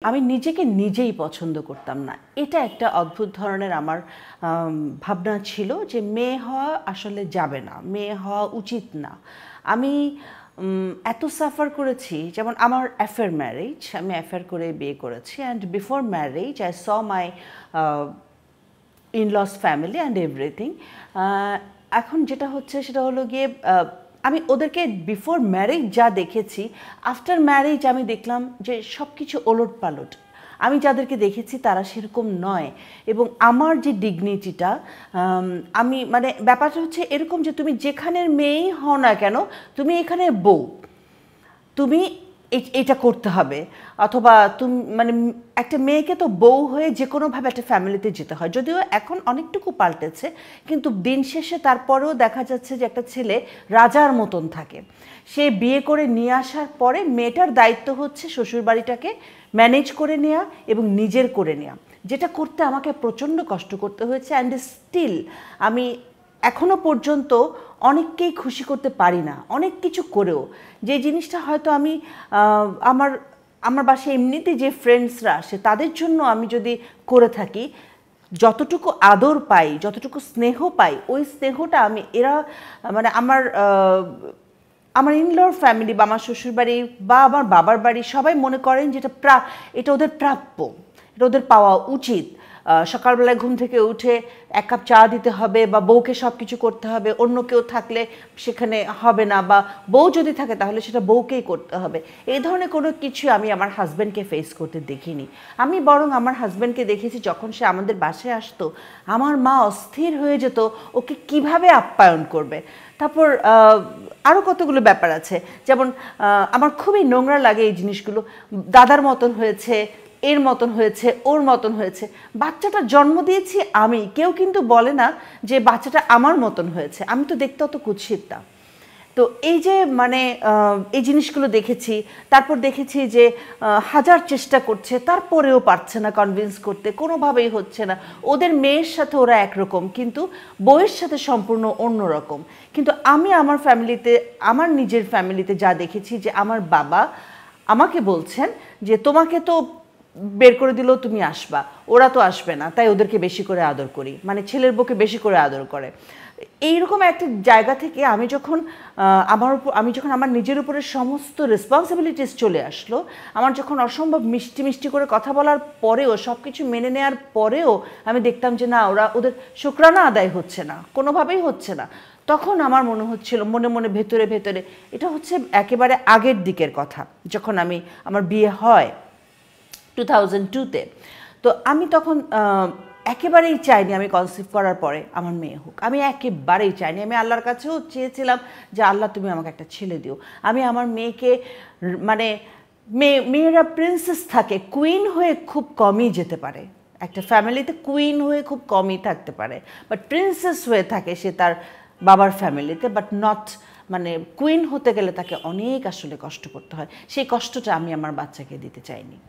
আমি নিজেকে নিজেই পছন্দ করতাম না। এটা একটা অদ্ভুত ধরনের আমার ভাবনা ছিল যে মেয়ে হওয়া আসলে যাবে না, মেয়ে হওয়া উচিত না। আমি এত সাফার করেছি, যেমন আমার অ্যাফেয়ার ম্যারেজ, আমি অ্যাফেয়ার করে বিয়ে করেছি, and before marriage I saw my in-loss family and everything. এখন যেটা হচ্ছে সেটা হলো গিয়ে আমি ওদেরকে বিফোর ম্যারেজ যা দেখেছি, আফটার ম্যারেজ আমি দেখলাম যে সব কিছু ওলটপালট। আমি যাদেরকে দেখেছি তারা সেরকম নয়, এবং আমার যে ডিগনিটিটা, আমি মানে ব্যাপারটা হচ্ছে এরকম যে তুমি যেখানের মেয়েই হও না কেন, তুমি এখানে বউ, তুমি এটা করতে হবে। অথবা তুমি মানে একটা মেয়েকে তো বউ হয়ে যে কোনোভাবে একটা ফ্যামিলিতে যেতে হয়, যদিও এখন অনেকটুকু পাল্টেছে, কিন্তু দিন শেষে তারপরেও দেখা যাচ্ছে যে একটা ছেলে রাজার মতন থাকে। সে বিয়ে করে নিয়ে আসার পরে মেয়েটার দায়িত্ব হচ্ছে শ্বশুরবাড়িটাকে ম্যানেজ করে নেওয়া এবং নিজের করে নেওয়া, যেটা করতে আমাকে প্রচণ্ড কষ্ট করতে হয়েছে। অ্যান্ড স্টিল আমি এখনো পর্যন্ত অনেককেই খুশি করতে পারি না, অনেক কিছু করেও। যে জিনিসটা হয়তো আমি আমার আমার বাসায় এমনিতে যে ফ্রেন্ডসরা আসে তাদের জন্য আমি যদি করে থাকি, যতটুকু আদর পাই, যতটুকু স্নেহ পাই, ওই স্নেহটা আমি মানে আমার ইনলর ফ্যামিলি বা আমার শ্বশুরবাড়ি বা আমার বাবার বাড়ি সবাই মনে করেন যে এটা ওদের প্রাপ্য, এটা ওদের পাওয়া উচিত। সকালবেলায় ঘুম থেকে উঠে এক কাপ চা দিতে হবে, বা বউকে সব কিছু করতে হবে, অন্য কেউ থাকলে সেখানে হবে না, বা বউ যদি থাকে তাহলে সেটা বউকেই করতে হবে। এই ধরনের কোনো কিছু আমি আমার হাজব্যান্ডকে ফেস করতে দেখিনি। আমি বরং আমার হাজব্যান্ডকে দেখেছি যখন সে আমাদের বাসায় আসতো, আমার মা অস্থির হয়ে যেত ওকে কিভাবে আপ্যায়ন করবে। তারপর আরও কতগুলো ব্যাপার আছে, যেমন আমার খুবই নোংরা লাগে এই জিনিসগুলো, দাদার মতন হয়েছে, এর মতন হয়েছে, ওর মতন হয়েছে। বাচ্চাটা জন্ম দিয়েছি আমি, কেউ কিন্তু বলে না যে বাচ্চাটা আমার মতন হয়েছে। আমি তো দেখতে অত কুৎসিত না। তো এই যে মানে এই জিনিসগুলো দেখেছি। তারপর দেখেছি যে হাজার চেষ্টা করছে, তারপরেও পারছে না কনভিন্স করতে, কোনোভাবেই হচ্ছে না। ওদের মেয়ের সাথে ওরা একরকম, কিন্তু বউয়ের সাথে সম্পূর্ণ অন্যরকম। কিন্তু আমি আমার ফ্যামিলিতে, আমার নিজের ফ্যামিলিতে যা দেখেছি, যে আমার বাবা আমাকে বলছেন যে তোমাকে তো বের করে দিলেও তুমি আসবা, ওরা তো আসবে না, তাই ওদেরকে বেশি করে আদর করি, মানে ছেলের বউকে বেশি করে আদর করে। এইরকম একটা জায়গা থেকে আমি যখন আমার নিজের উপরে সমস্ত রেসপন্সিবিলিটিস চলে আসলো, আমার যখন অসম্ভব মিষ্টি মিষ্টি করে কথা বলার পরেও, সব কিছু মেনে নেওয়ার পরেও আমি দেখতাম যে না, ওদের শুকরানা আদায় হচ্ছে না, কোনোভাবেই হচ্ছে না, তখন আমার মনে হচ্ছিল মনে মনে ভেতরে ভেতরে, এটা হচ্ছে একেবারে আগের দিকের কথা, যখন আমার বিয়ে হয় 2002-তে। তো আমি তখন একেবারেই চাইনি আমি কনসিভ করার পরে আমার মেয়ে হোক, আমি একেবারেই চাইনি। আমি আল্লাহর কাছেও চেয়েছিলাম যে আল্লাহ তুমি আমাকে একটা ছেলে দিও। আমি আমার মেয়েকে মানে মেয়েরা প্রিন্সেস থাকে, কুইন হয়ে খুব কমই যেতে পারে, একটা ফ্যামিলিতে কুইন হয়ে খুব কমই থাকতে পারে, বাট প্রিন্সেস হয়ে থাকে সে তার বাবার ফ্যামিলিতে, বাট নট মানে কুইন হতে গেলে তাকে অনেক আসলে কষ্ট করতে হয়। সেই কষ্টটা আমি আমার বাচ্চাকে দিতে চাইনি।